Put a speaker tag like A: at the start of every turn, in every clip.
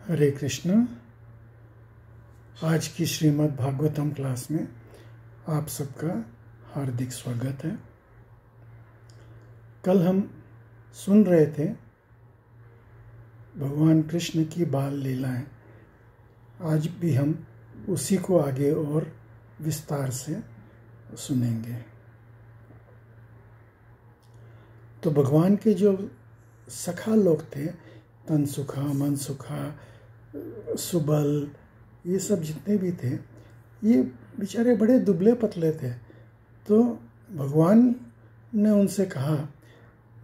A: हरे कृष्ण। आज की श्रीमद् भागवतम क्लास में आप सबका हार्दिक स्वागत है। कल हम सुन रहे थे भगवान कृष्ण की बाल लीलाएं। आज भी हम उसी को आगे और विस्तार से सुनेंगे। तो भगवान के जो सखा लोग थे, तन सुखा, मन सुखा, सुबल, ये सब जितने भी थे, ये बेचारे बड़े दुबले पतले थे। तो भगवान ने उनसे कहा,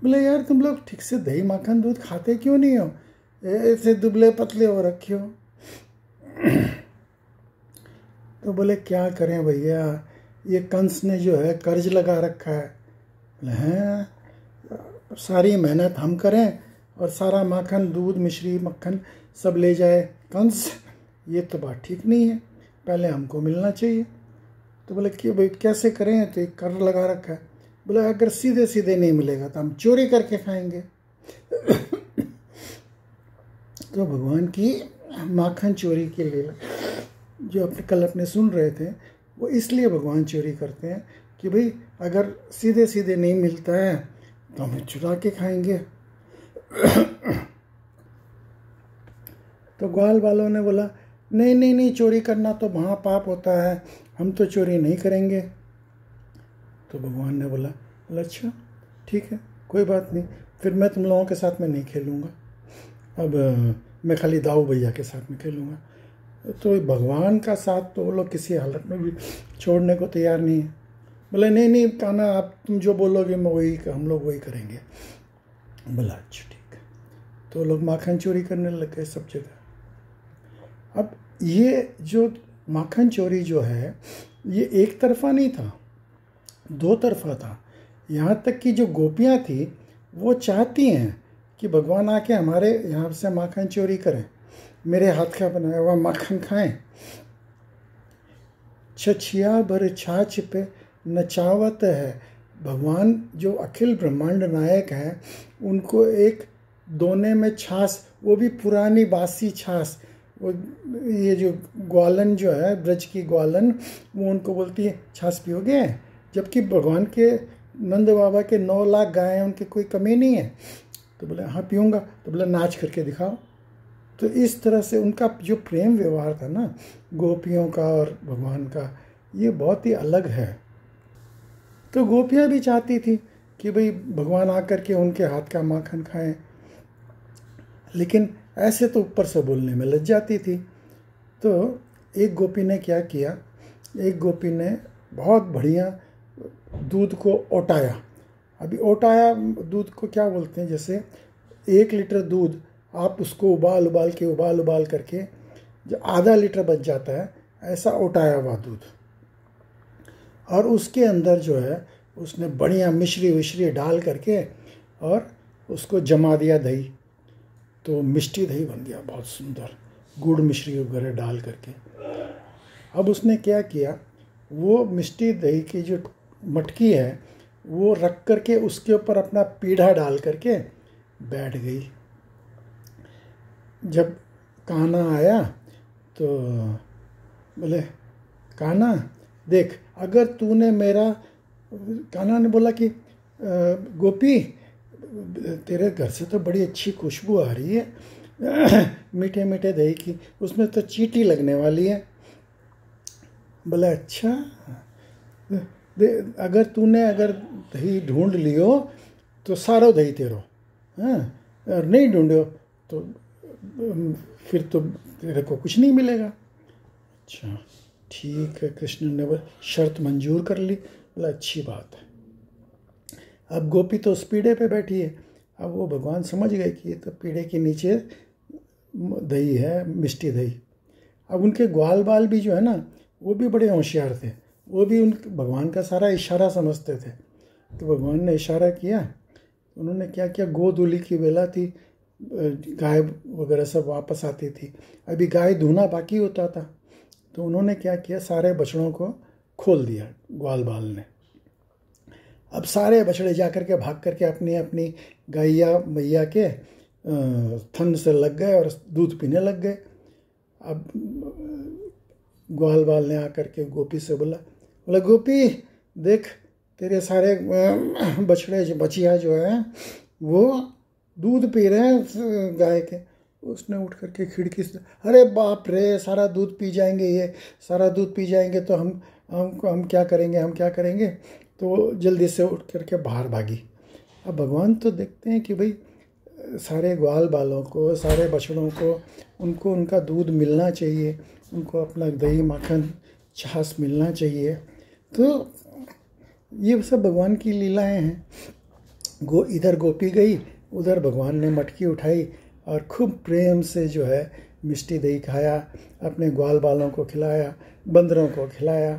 A: बोले यार तुम लोग ठीक से दही माखन दूध खाते क्यों नहीं हो, ऐसे दुबले पतले हो रखे हो। तो बोले क्या करें भैया, ये कंस ने जो है कर्ज लगा रखा है। बोले हैं, सारी मेहनत हम करें और सारा माखन, दूध, मिश्री, मक्खन सब ले जाए कंस, ये तो बात ठीक नहीं है, पहले हमको मिलना चाहिए। तो बोले कि भाई कैसे करें, तो एक कर लगा रखा है। बोले अगर सीधे सीधे नहीं मिलेगा तो हम चोरी करके खाएंगे। तो भगवान की माखन चोरी के लिए जो कल अपने सुन रहे थे, वो इसलिए भगवान चोरी करते हैं कि भाई अगर सीधे सीधे नहीं मिलता है तो हम चुरा के खाएंगे। तो ग्वाल वालों ने बोला नहीं नहीं नहीं, चोरी करना तो महापाप होता है, हम तो चोरी नहीं करेंगे। तो भगवान ने बोला अच्छा ठीक है, कोई बात नहीं, फिर मैं तुम लोगों के साथ में नहीं खेलूँगा, अब मैं खाली दाऊ भैया के साथ में खेलूँगा। तो भगवान का साथ तो वो लोग किसी हालत में भी छोड़ने को तैयार नहीं है। बोले नहीं नहीं कान्हा, आप तुम जो बोलोगे मैं वही, हम लोग वही करेंगे। बोला अच्छा ठीक है। तो लोग माखन चोरी करने लग गए सब जगह। अब ये जो माखन चोरी जो है, ये एक तरफा नहीं था, दो तरफा था। यहाँ तक कि जो गोपियाँ थी वो चाहती हैं कि भगवान आके हमारे यहाँ से माखन चोरी करें, मेरे हाथ का बनाया हुआ माखन खाएं। छछिया भर छाछ पे नचावत है। भगवान जो अखिल ब्रह्मांड नायक हैं, उनको एक दोने में छाछ, वो भी पुरानी बासी छाछ, वो ये जो ग्वालन जो है, ब्रज की ग्वालन, वो उनको बोलती है छाछ पियोगे, जबकि भगवान के नंद बाबा के 9 लाख गाय हैं, उनकी कोई कमी नहीं है। तो बोले हाँ पीऊँगा। तो बोले नाच करके दिखाओ। तो इस तरह से उनका जो प्रेम व्यवहार था ना, गोपियों का और भगवान का, ये बहुत ही अलग है। तो गोपियाँ भी चाहती थी कि भाई भगवान आकर के उनके हाथ का माखन खाएं, लेकिन ऐसे तो ऊपर से बोलने में लज जाती थी। तो एक गोपी ने क्या किया, एक गोपी ने बहुत बढ़िया दूध को ओटाया। अभी ओटाया दूध को क्या बोलते हैं, जैसे 1 लीटर दूध आप उसको उबाल करके जो आधा लीटर बच जाता है, ऐसा ओटाया हुआ दूध, और उसके अंदर जो है उसने बढ़िया मिश्री विश्री डाल करके और उसको जमा दिया दही। तो मिष्टी दही बन गया बहुत सुंदर, गुड़ मिश्री वगैरह डाल करके। अब उसने क्या किया, वो मिष्टी दही की जो मटकी है वो रख करके उसके ऊपर अपना पीढ़ा डाल करके बैठ गई। जब कान्हा आया तो बोले कान्हा देख, अगर तूने मेरा, कान्हा ने बोला कि गोपी तेरे घर से तो बड़ी अच्छी खुशबू आ रही है मीठे मीठे दही की, उसमें तो चींटी लगने वाली है। बोला अच्छा, अगर दही ढूंढ लियो तो सारो दही तेरो, हाँ, और नहीं ढूंढो तो फिर तो तेरे को कुछ नहीं मिलेगा। अच्छा ठीक है, कृष्ण ने शर्त मंजूर कर ली। बोला अच्छी बात है। अब गोपी तो उस पीढ़े पे बैठी है। अब वो भगवान समझ गए कि ये तो पीढ़े के नीचे दही है, मिष्टी दही। अब उनके ग्वाल बाल भी जो है ना, वो भी बड़े होशियार थे, वो भी भगवान का सारा इशारा समझते थे। तो भगवान ने इशारा किया, उन्होंने क्या किया, गोधूली की बेला थी, गाय वगैरह सब वापस आती थी, अभी गाय धोना बाकी होता था। तो उन्होंने क्या किया, सारे बछड़ों को खोल दिया ग्वाल बाल ने। अब सारे बछड़े जा कर के भाग करके अपनी अपनी गैया मैया के थन से लग गए और दूध पीने लग गए। अब ग्वाल बाल ने आकर के गोपी से बोला गोपी देख, तेरे सारे बछड़े बछिया जो है वो दूध पी रहे हैं गाय के। उसने उठ करके खिड़की से, अरे बाप रे, सारा दूध पी जाएंगे, ये सारा दूध पी जाएंगे तो हम क्या करेंगे। तो जल्दी से उठ करके बाहर भागी। अब भगवान तो देखते हैं कि भाई सारे ग्वाल बालों को, सारे बछड़ों को, उनको उनका दूध मिलना चाहिए, उनको अपना दही माखन छाछ मिलना चाहिए। तो ये सब भगवान की लीलाएं हैं। इधर गोपी गई, उधर भगवान ने मटकी उठाई और खूब प्रेम से जो है मिष्टी दही खाया, अपने ग्वाल बालों को खिलाया, बंदरों को खिलाया।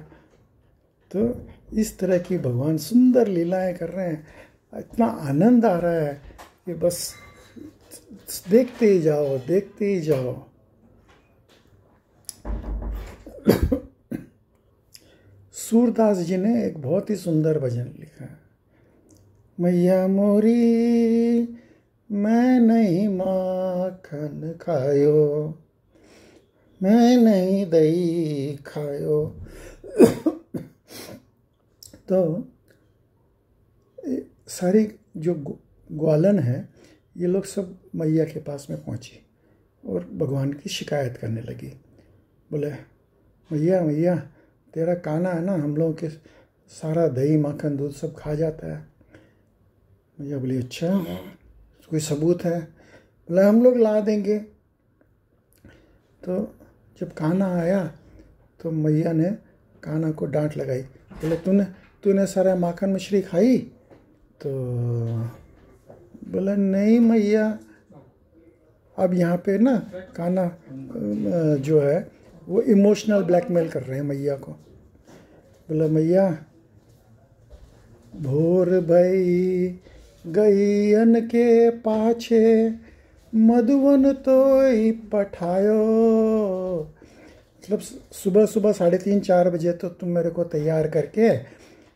A: तो इस तरह की भगवान सुंदर लीलाएं कर रहे हैं। इतना आनंद आ रहा है कि बस देखते ही जाओ। सूरदास जी ने एक बहुत ही सुंदर भजन लिखा है। मैया मोरी मैं नहीं माखन खायो, मैं नहीं दही खायो। तो सारी जो ग्वालन है, ये लोग सब मैया के पास में पहुंची और भगवान की शिकायत करने लगी। बोले मैया तेरा काना है ना, हम लोगों के सारा दही माखन दूध सब खा जाता है। मैया बोली अच्छा, कोई सबूत है? बोले हम लोग ला देंगे। तो जब काना आया तो मैया ने काना को डांट लगाई। बोले तूने सारा माखन मछली खाई? तो बोला नहीं मैया। अब यहाँ पे ना काना जो है वो इमोशनल ब्लैकमेल कर रहे हैं मैया को। बोला मैया भोर भई गईयन के पाछे मधुवन तोई पठायो। मतलब सुबह 3-4 बजे तो तुम मेरे को तैयार करके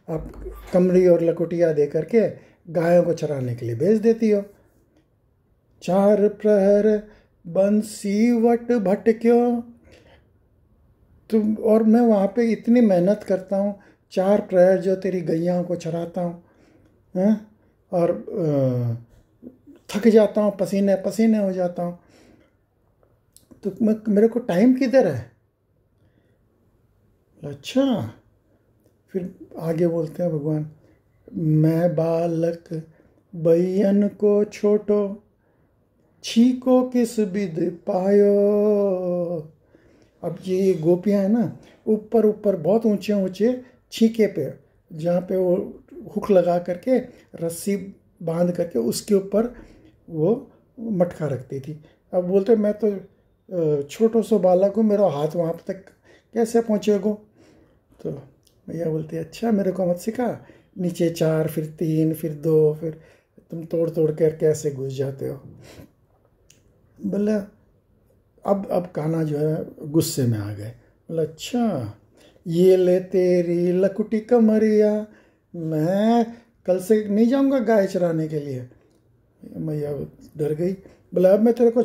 A: आप कमरी और लकुटिया दे करके गायों को चराने के लिए भेज देती हो। 4 प्रहर बंसी वट भटक्यो। तुम और मैं वहाँ पे इतनी मेहनत करता हूँ, 4 प्रहर जो तेरी गैयाओं को चराता हूँ, और थक जाता हूँ, पसीने हो जाता हूँ, तो मेरे को टाइम किधर है? अच्छा। फिर आगे बोलते हैं भगवान, मैं बालक बैयन को छोटो, छीको किस विध पायो। अब ये गोपियाँ हैं ना, ऊपर बहुत ऊंचे छीके पे, जहाँ पे वो हुक लगा करके रस्सी बांध करके उसके ऊपर वो मटका रखती थी। अब बोलते मैं तो छोटो सो बालक हूँ, मेरा हाथ वहाँ तक कैसे पहुँचेगा? तो भैया बोलती अच्छा मेरे को मत सिखा, नीचे 4 फिर 3 फिर 2 फिर तुम तोड़ कर कैसे घुस जाते हो। बोले अब कान्हा जो है गुस्से में आ गए। बोला अच्छा ये ले तेरी लकुटी कमरिया, मैं कल से नहीं जाऊंगा गाय चराने के लिए। मैया डर गई। बोला अब मैं तेरे को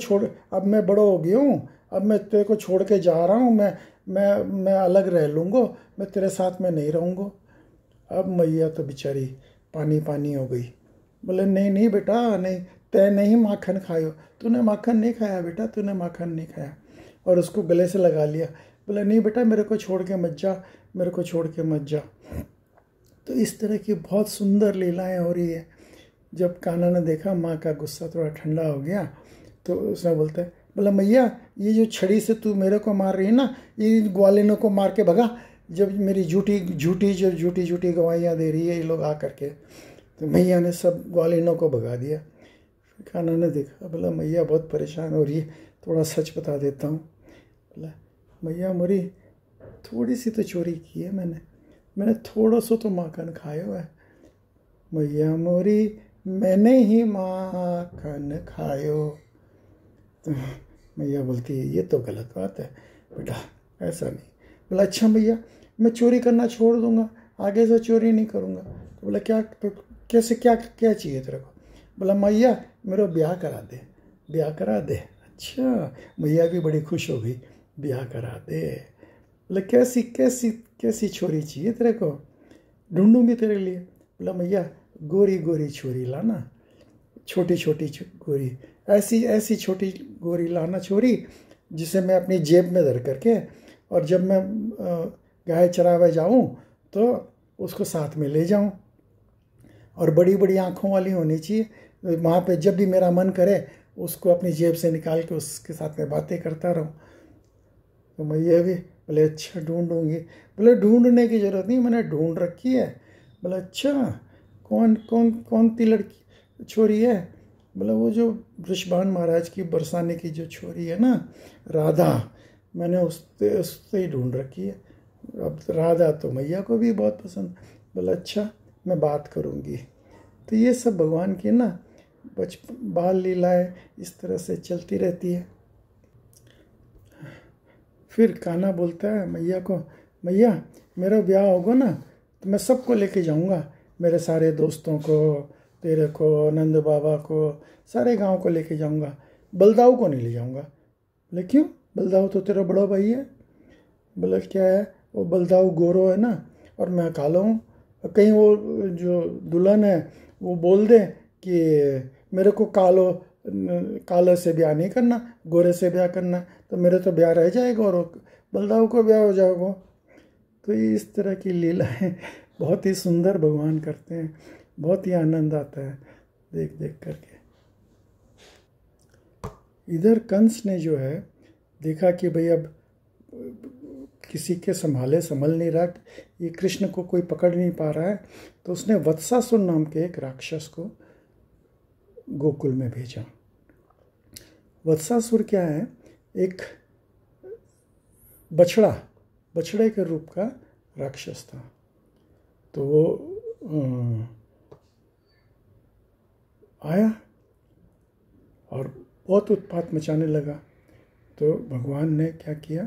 A: अब मैं बड़ा हो गया हूँ, अब मैं तेरे को छोड़ के जा रहा हूँ, मैं अलग रह लूँगा, मैं तेरे साथ में नहीं रहूँगा। अब मैया तो बेचारी पानी हो गई। बोले नहीं बेटा नहीं, तैने ही माखन खायो, तूने माखन नहीं खाया बेटा, तूने माखन नहीं खाया। और उसको गले से लगा लिया। बोले नहीं बेटा मेरे को छोड़ के मत जा। तो इस तरह की बहुत सुंदर लीलाएं हो रही है। जब कान्हा ने देखा माँ का गुस्सा थोड़ा ठंडा हो गया तो उसने बोला मैया ये जो छड़ी से तू मेरे को मार रही है ना, ये ग्वालिनों को मार के भगा। जब मेरी झूठी गवाहियाँ दे रही है ये लोग आ करके, तो मैया ने सब ग्वालिनों को भगा दिया। फिर कान्हा ने देखा, बोला मैया बहुत परेशान हो रही है, थोड़ा सच बता देता हूँ। बोला मैया मोरी थोड़ी सी तो चोरी की है मैंने थोड़ा सा तो माखन खाया हुआ है। मैया मोरी मैंने ही माखन खायो। तो मैया बोलती है ये तो गलत बात है बेटा, ऐसा नहीं। बोला अच्छा भैया मैं चोरी करना छोड़ दूंगा, आगे से चोरी नहीं करूँगा। तो बोला क्या चाहिए तेरे को? बोला मैया मेरा ब्याह करा दे, ब्याह करा दे। अच्छा, मैया भी बड़ी खुश हो गई, ब्याह करा दे। बोले कैसी कैसी कैसी छोरी चाहिए तेरे को, ढूंढूंगी तेरे लिए। बोला मैया गोरी गोरी छोरी लाना, छोटी छोटी गोरी, ऐसी ऐसी छोटी गोरी लाना छोरी जिसे मैं अपनी जेब में धर करके, और जब मैं गाय चरावे जाऊं तो उसको साथ में ले जाऊं, और बड़ी बड़ी आँखों वाली होनी चाहिए, वहाँ पे जब भी मेरा मन करे उसको अपनी जेब से निकाल के उसके साथ में बातें करता रहूं। तो मैया भी बोले अच्छा ढूंढूंगी। बोले ढूंढने की ज़रूरत नहीं, मैंने ढूंढ रखी है। बोले अच्छा, कौन कौन कौन सी लड़की छोरी है? बोले वो जो वृषभान महाराज की बरसाने की जो छोरी है ना, राधा, मैंने उससे ही ढूंढ रखी है। अब राधा तो मैया को भी बहुत पसंद। बोला अच्छा, मैं बात करूँगी। तो ये सब भगवान की ना बाल लीलाएं इस तरह से चलती रहती है। फिर कान्हा बोलता है मैया को, मैया मेरा ब्याह होगा ना तो मैं सबको लेके जाऊंगा, मेरे सारे दोस्तों को, तेरे को, नंद बाबा को, सारे गांव को लेके जाऊंगा, बलदाऊ को नहीं ले जाऊंगा। बोले क्यों? बलदाऊ तो तेरा बड़ा भाई है। बोले क्या है? वो बलदाऊ गोरो है ना, और मैं कालो हूँ। कहीं वो जो दुल्हन है वो बोल दे कि मेरे को काले से ब्याह नहीं करना, गोरे से ब्याह करना, तो मेरे तो ब्याह रह जाएगा और बलदाऊ को ब्याह हो जाएगा। तो इस तरह की लीलाएं बहुत ही सुंदर भगवान करते हैं, बहुत ही आनंद आता है देख देख करके। इधर कंस ने जो है देखा कि भाई अब किसी के संभल नहीं रहा, ये कृष्ण को कोई पकड़ नहीं पा रहा है, तो उसने वत्सासुर नाम के एक राक्षस को गोकुल में भेजा। वत्सासुर क्या है? एक बछड़े के रूप का राक्षस था। तो वो आया और बहुत उत्पात मचाने लगा। तो भगवान ने क्या किया,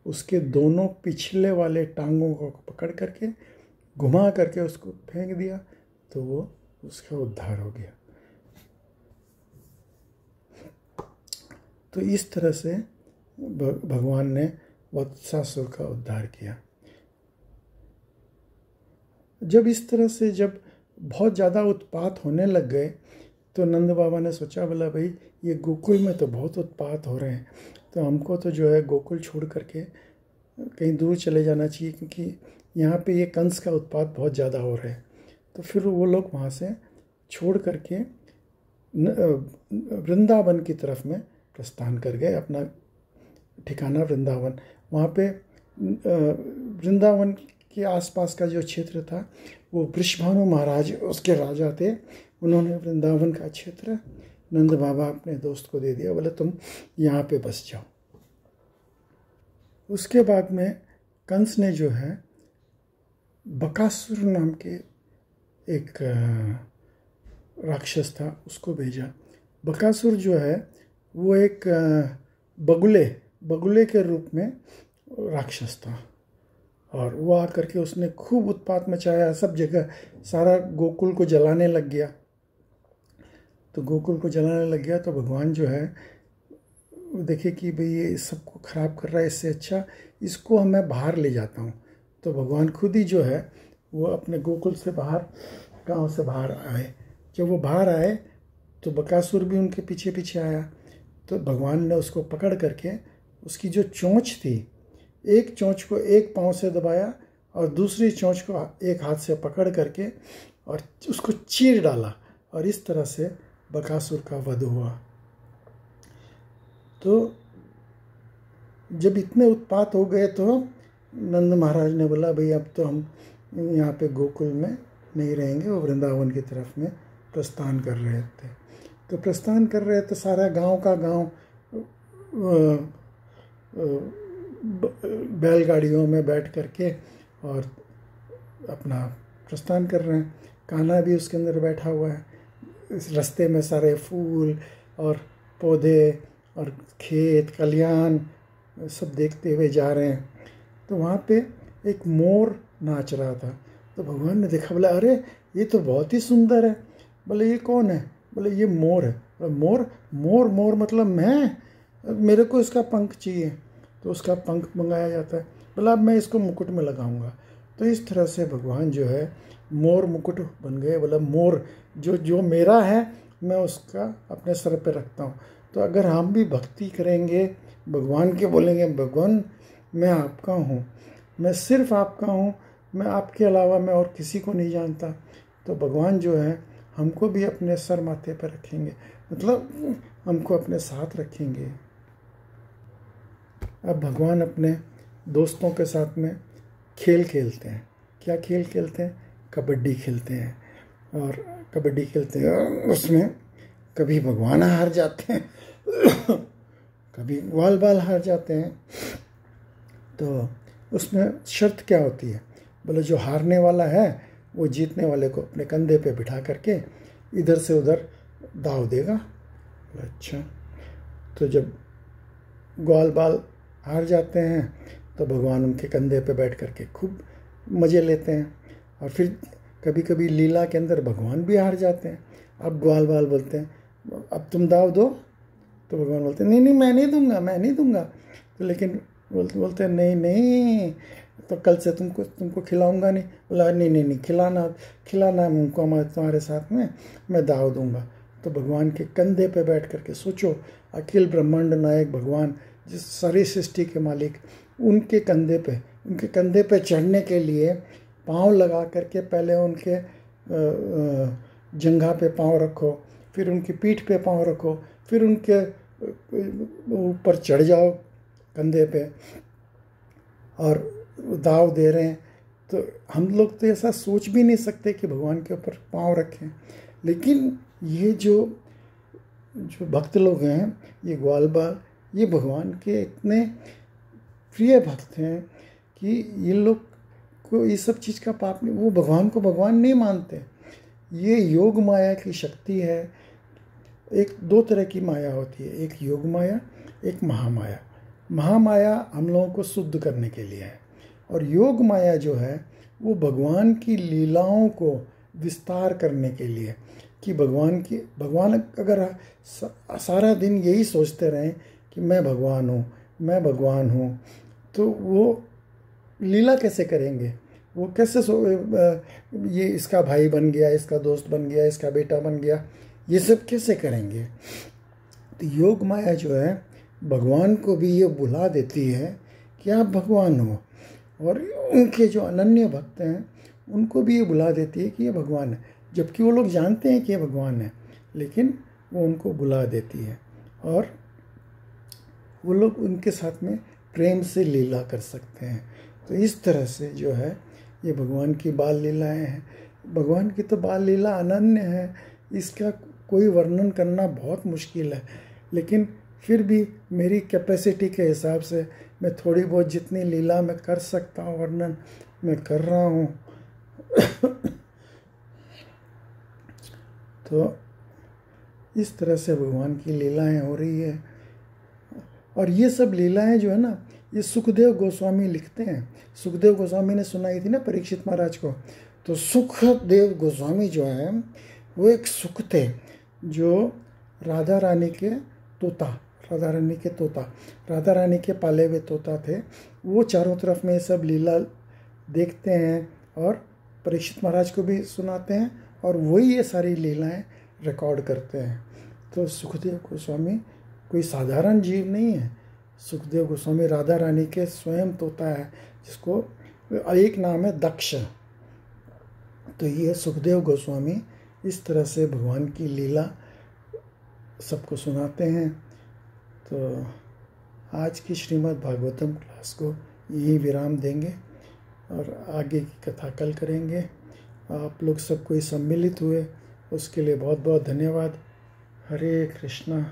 A: उसके दोनों पिछले वाले टांगों को पकड़ करके घुमा करके उसको फेंक दिया, तो वो उसका उद्धार हो गया। तो इस तरह से भगवान ने वत्सासुर का उद्धार किया। जब इस तरह से जब बहुत ज़्यादा उत्पात होने लग गए तो नंद बाबा ने सोचा, बोला भाई ये गोकुल में तो बहुत उत्पात हो रहे हैं, तो हमको तो जो है गोकुल छोड़ करके कहीं दूर चले जाना चाहिए, क्योंकि यहाँ पे ये कंस का उत्पात बहुत ज़्यादा हो रहा है। तो फिर वो लोग वहाँ से छोड़ करके वृंदावन की तरफ में प्रस्थान कर गए, अपना ठिकाना वृंदावन। वहाँ पे वृंदावन के आसपास का जो क्षेत्र था वो वृषभानु महाराज उसके राजा थे। उन्होंने वृंदावन का क्षेत्र नंद बाबा अपने दोस्त को दे दिया, बोले तुम यहाँ पे बस जाओ। उसके बाद में कंस ने जो है बकासुर नाम के एक राक्षस था उसको भेजा। बकासुर जो है वो एक बगुले के रूप में राक्षस था, और वो आकर के उसने खूब उत्पात मचाया, सब जगह सारा गोकुल को जलाने लग गया। तो गोकुल को जलाने लग गया तो भगवान जो है देखे कि भाई ये सबको ख़राब कर रहा है, इससे अच्छा इसको मैं बाहर ले जाता हूँ। तो भगवान खुद ही जो है वो अपने गोकुल से बाहर, गांव से बाहर आए। जब वो बाहर आए तो बकासुर भी उनके पीछे पीछे आया। तो भगवान ने उसको पकड़ करके उसकी जो चोंच थी, एक चोंच को एक पाँव से दबाया और दूसरी चोंच को एक हाथ से पकड़ करके और उसको चीर डाला, और इस तरह से बकासुर का वध हुआ। तो जब इतने उत्पात हो गए तो नंद महाराज ने बोला भाई अब तो हम यहाँ पे गोकुल में नहीं रहेंगे, वो वृंदावन की तरफ में प्रस्थान कर रहे थे। तो प्रस्थान कर रहे थे, सारा गांव का गांव बैलगाड़ियों में बैठ करके और अपना प्रस्थान कर रहे हैं। कान्हा भी उसके अंदर बैठा हुआ है। इस रास्ते में सारे फूल और पौधे और खेत खलिहान सब देखते हुए जा रहे हैं। तो वहाँ पे एक मोर नाच रहा था। तो भगवान ने देखा, बोला अरे ये तो बहुत ही सुंदर है। बोले ये कौन है? बोले ये मोर है। मोर मोर मोर मतलब मैं, मेरे को इसका पंख चाहिए, तो उसका पंख मंगाया जाता है। बोला अब मैं इसको मुकुट में लगाऊंगा। तो इस तरह से भगवान जो है मोर मुकुट बन गए। बोला मोर जो जो मेरा है मैं उसका अपने सर पे रखता हूँ। तो अगर हम भी भक्ति करेंगे, भगवान के बोलेंगे भगवान मैं आपका हूँ, मैं सिर्फ आपका हूँ, मैं आपके अलावा मैं और किसी को नहीं जानता, तो भगवान जो है हमको भी अपने सर माथे पर रखेंगे, मतलब हमको अपने साथ रखेंगे। अब भगवान अपने दोस्तों के साथ में खेल खेलते हैं। क्या खेल खेलते हैं? कबड्डी खेलते हैं। और कबड्डी खेलते हैं, उसमें कभी भगवान हार जाते हैं कभी ग्वाल बाल हार जाते हैं। तो उसमें शर्त क्या होती है? बोले जो हारने वाला है वो जीतने वाले को अपने कंधे पे बिठा करके इधर से उधर दाव देगा। अच्छा, तो जब ग्वाल बाल हार जाते हैं तो भगवान उनके कंधे पे बैठ करके खूब मज़े लेते हैं। और फिर कभी कभी लीला के अंदर भगवान भी हार जाते हैं। अब ग्वाल बाल बोलते हैं अब तुम दाव दो, तो भगवान बोलते हैं नहीं नहीं मैं नहीं दूंगा, मैं नहीं दूंगा। तो लेकिन बोलते हैं नहीं नहीं, तो कल से तुमको खिलाऊंगा नहीं। बोला नहीं नहीं नहीं, खिलाना है मुझको तुम्हारे साथ में, मैं दाव दूंगा। तो भगवान के कंधे पे बैठ करके सोचो, अखिल ब्रह्मांड नायक भगवान, जिस सारी सृष्टि के मालिक, उनके कंधे पे चढ़ने के लिए पाँव लगा करके पहले उनके जंघा पे पाँव रखो, फिर उनकी पीठ पे पाँव रखो, फिर उनके ऊपर चढ़ जाओ कंधे पे और दाव दे रहे हैं। तो हम लोग तो ऐसा सोच भी नहीं सकते कि भगवान के ऊपर पाँव रखें। लेकिन ये जो भक्त लोग हैं, ये ग्वाल बाल, ये भगवान के इतने प्रिय भक्त हैं कि ये लोग को ये सब चीज़ का पाप नहीं, वो भगवान को भगवान नहीं मानते। ये योग माया की शक्ति है। एक दो तरह की माया होती है, एक योग माया, एक महामाया। महामाया हम लोगों को शुद्ध करने के लिए है, और योग माया जो है वो भगवान की लीलाओं को विस्तार करने के लिए, कि भगवान अगर सारा दिन यही सोचते रहें कि मैं भगवान हूँ, मैं भगवान हूँ, तो वो लीला कैसे करेंगे? वो कैसे ये इसका भाई बन गया, इसका दोस्त बन गया, इसका बेटा बन गया, ये सब कैसे करेंगे? तो योग माया जो है भगवान को भी ये बुला देती है कि आप भगवान हो, और उनके जो अनन्य भक्त हैं उनको भी ये बुला देती है कि ये भगवान है, जबकि वो लोग जानते हैं कि ये भगवान है, लेकिन वो उनको बुला देती है और वो लोग उनके साथ में प्रेम से लीला कर सकते हैं। तो इस तरह से जो है ये भगवान की बाल लीलाएँ हैं। भगवान की तो बाल लीला अनन्य है, इसका कोई वर्णन करना बहुत मुश्किल है, लेकिन फिर भी मेरी कैपेसिटी के हिसाब से मैं थोड़ी बहुत जितनी लीला मैं कर सकता हूँ वर्णन मैं कर रहा हूँ। तो इस तरह से भगवान की लीलाएं हो रही है। और ये सब लीलाएं जो है ना, ये सुखदेव गोस्वामी लिखते हैं। सुखदेव गोस्वामी ने सुनाई थी ना परीक्षित महाराज को। तो सुखदेव गोस्वामी जो है वो एक सुख थे जो राधा रानी के पाले हुए तोता थे। वो चारों तरफ में सब लीला देखते हैं और परीक्षित महाराज को भी सुनाते हैं, और वही ये सारी लीलाएं रिकॉर्ड करते हैं। तो सुखदेव गोस्वामी कोई साधारण जीव नहीं है। सुखदेव गोस्वामी राधा रानी के स्वयं तोता है, जिसको एक नाम है दक्ष। तो ये सुखदेव गोस्वामी इस तरह से भगवान की लीला सबको सुनाते हैं। तो आज की श्रीमद् भागवतम क्लास को यही विराम देंगे और आगे की कथा कल करेंगे। आप लोग सब कोई सम्मिलित हुए उसके लिए बहुत बहुत धन्यवाद। हरे कृष्णा।